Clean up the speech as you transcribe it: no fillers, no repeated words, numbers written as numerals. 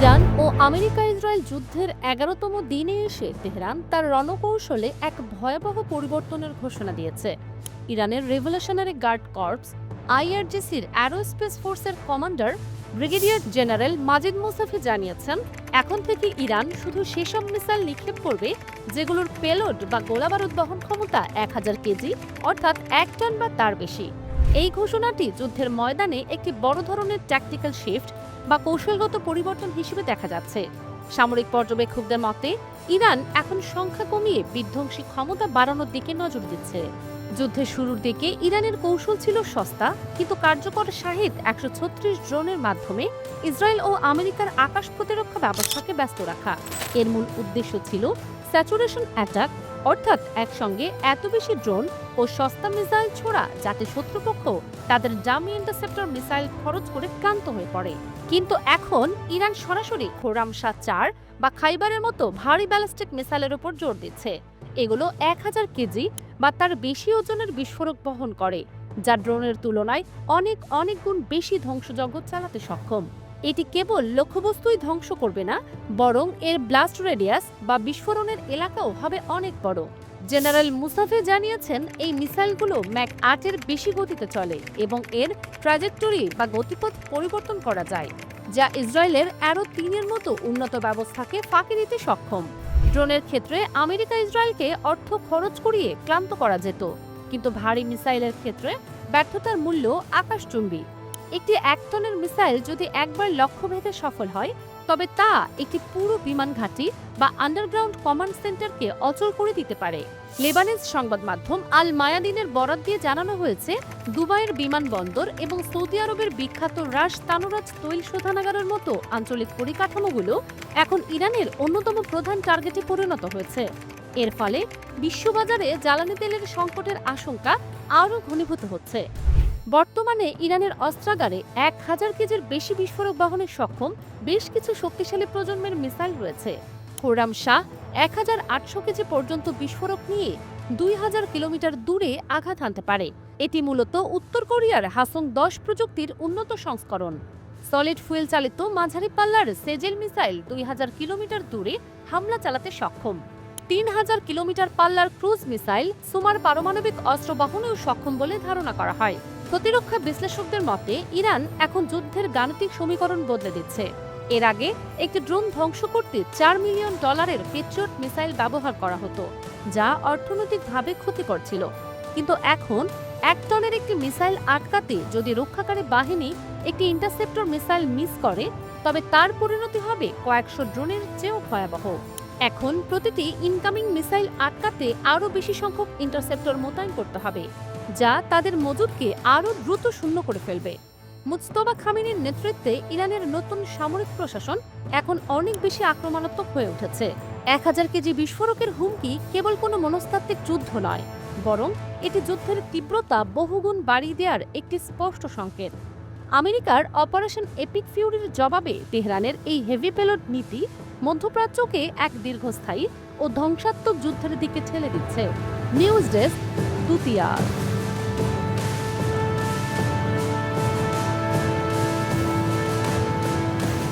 Iran ও America Israel যুদ্ধের ১১তম দিনে এসে তেহরান তার রণকৌশলে এক ভয়াবহ পরিবর্তনের ঘোষণা দিয়েছে। ইরানের রেভলিউশনারি গার্ড কর্পস আইআরজিসির অ্যারোস্পেস ফোর্সের কমান্ডার ব্রিগেডিয়ার জেনারেল মাজিদ মোসাফি জানিয়েছেন, এখন থেকে ইরান শুধু সেসব মিসাইল নিক্ষেপ করবে যেগুলোর পেলোড বা গোলাবারুদ বহন ক্ষমতা ১,০০০ কেজি, অর্থাৎ ১ টন বা তার বেশি। এই ঘোষণাটি যুদ্ধের ময়দানে একটি বড় ধরনের ট্যাকটিক্যাল শিফট বা কৌশলগত পরিবর্তন হিসেবে দেখা যাচ্ছে। সামরিক পর্যবেক্ষকদের মতে ইরান এখন সংখ্যা কমিয়ে বিধ্বংসী ক্ষমতা বাড়ানোর দিকে নজর দিচ্ছে। যুদ্ধের শুরুর দিকে ইরানের কৌশল ছিল সস্তা কিন্তু কার্যকর শাহিদ ১৩৬ ড্রোনের মাধ্যমে ইসরায়েল ও আমেরিকার আকাশ প্রতিরক্ষা ব্যবস্থাকে ব্যস্ত রাখা। এর মূল উদ্দেশ্য ছিল স্যাচুরেশন অ্যাটাক, অর্থাৎ একসঙ্গে এত বেশি ড্রোন ও সস্তা মিসাইল ছোড়া যাতে শত্রুপক্ষ তাদের ডামি ইন্টারসেপ্টর মিসাইল খরচ করে ক্লান্ত হয়ে পড়ে। কিন্তু এখন ইরান সরাসরি খোরামশা ৪ বা খাইবারের মতো ভারী ব্যালিস্টিক মিসাইলের উপর জোর দিচ্ছে। এগুলো ১,০০০ কেজি বা তার বেশি ওজনের বিস্ফোরক বহন করে, যা ড্রোনের তুলনায় অনেক গুণ বেশি ধ্বংসযজ্ঞ চালাতে সক্ষম। এটি কেবল লক্ষ্যবস্তুই ধ্বংস করবে না, বরং এর ব্লাস্ট রেডিয়াস বা বিস্ফোরণের এলাকাও হবে অনেক বড়। জেনারেল মুসাফি জানিয়েছেন, এই মিসাইলগুলো ম্যাক ৮-এর বেশি গতিতে চলে এবং এর ট্র্যাজেক্টরি বা গতিপথ পরিবর্তন করা যায়, যা ইসরায়েলের অ্যারো ৩-এর মতো উন্নত ব্যবস্থাকে ফাঁকি দিতে সক্ষম। ড্রোনের ক্ষেত্রে আমেরিকা ইসরায়েলকে অর্থ খরচ করিয়ে ক্লান্ত করা যেত, কিন্তু ভারী মিসাইলের ক্ষেত্রে ব্যর্থতার মূল্য আকাশচুম্বী। একটি ১ টনের মিসাইল যদি একবার লক্ষ্যভেদে সফল হয়, তবে তা একটি পুরো বিমান ঘাঁটি বা আন্ডারগ্রাউন্ড কমান্ড সেন্টারকে অচল করে দিতে পারে। লেবানিজ সংবাদ মাধ্যম আল মায়াদিনের বরাত দিয়ে জানানো হয়েছে, দুবাইয়ের বিমানবন্দর এবং সৌদি আরবের বিখ্যাত রাস তানুরাজ তৈল শোধনাগারের মতো আঞ্চলিক পরিকাঠামোগুলো এখন ইরানের অন্যতম প্রধান টার্গেটে পরিণত হয়েছে। এর ফলে বিশ্ববাজারে জ্বালানি তেলের সংকটের আশঙ্কা আরও ঘনীভূত হচ্ছে। বর্তমানে ইরানের অস্ত্রাগারে ১,০০০ কেজির বেশি বিস্ফোরক বহনে সক্ষম বেশ কিছু শক্তিশালী প্রজন্মের মিসাইল রয়েছে। খোরামশাহ ১,৮০০ কেজি পর্যন্ত বিস্ফোরক নিয়ে ২,০০০ কিলোমিটার দূরে আঘাত হানতে পারে। এটি মূলত উত্তর কোরিয়ার হাসং-১০ প্রযুক্তির উন্নত সংস্করণ। সলিড ফুয়েল চালিত মাঝারি পাল্লার সেজেল মিসাইল ২,০০০ কিলোমিটার দূরে হামলা চালাতে সক্ষম। ৩,০০০ কিলোমিটার পাল্লার ক্রুজ মিসাইল সুমার পারমাণবিক অস্ত্র বহনেও সক্ষম বলে ধারণা করা হয়। প্রতিরক্ষা বিশ্লেষকদের মতে ইরান এখন যুদ্ধের গাণিতিক সমীকরণ বদলে দিচ্ছে। এর আগে একটি ড্রোন ধ্বংস করতে $৪ মিলিয়ন পেট্রিয়ট মিসাইল ব্যবহার করা হতো, যা অর্থনৈতিকভাবে ক্ষতিকর ছিল। কিন্তু এখন ১ টনের একটি মিসাইল আটকাতে যদি রক্ষাকারী বাহিনী একটি ইন্টারসেপ্টর মিসাইল মিস করে, তবে তার পরিণতি হবে কয়েকশো ড্রোনের চেয়েও ভয়াবহ। এখন প্রতিটি ইনকামিং মিসাইল আটকাতে আরও বেশি সংখ্যক ইন্টারসেপ্টর মোতায়েন করতে হবে, যা তাদের মজুদকে আরও দ্রুত শূন্য করে ফেলবে। মুজতবা খামেনির নেতৃত্বে ইরানের নতুন সামরিক প্রশাসন এখন অনেক বেশি আক্রমণাত্মক হয়ে উঠেছে। ১,০০০ কেজি বিস্ফোরকের হুমকি কেবল কোনো মনস্তাত্ত্বিক যুদ্ধ নয়, বরং এটি যুদ্ধের তীব্রতা বহুগুণ বাড়িয়ে দেওয়ার একটি স্পষ্ট সংকেত। আমেরিকার অপারেশন এপিক ফিউরির জবাবে তেহরানের এই হেভি পেলোড নীতি মধ্যপ্রাচ্যকে এক দীর্ঘস্থায়ী ও ধ্বংসাত্মক যুদ্ধের দিকে ঠেলে দিচ্ছে। News desk, দুতিয়ার।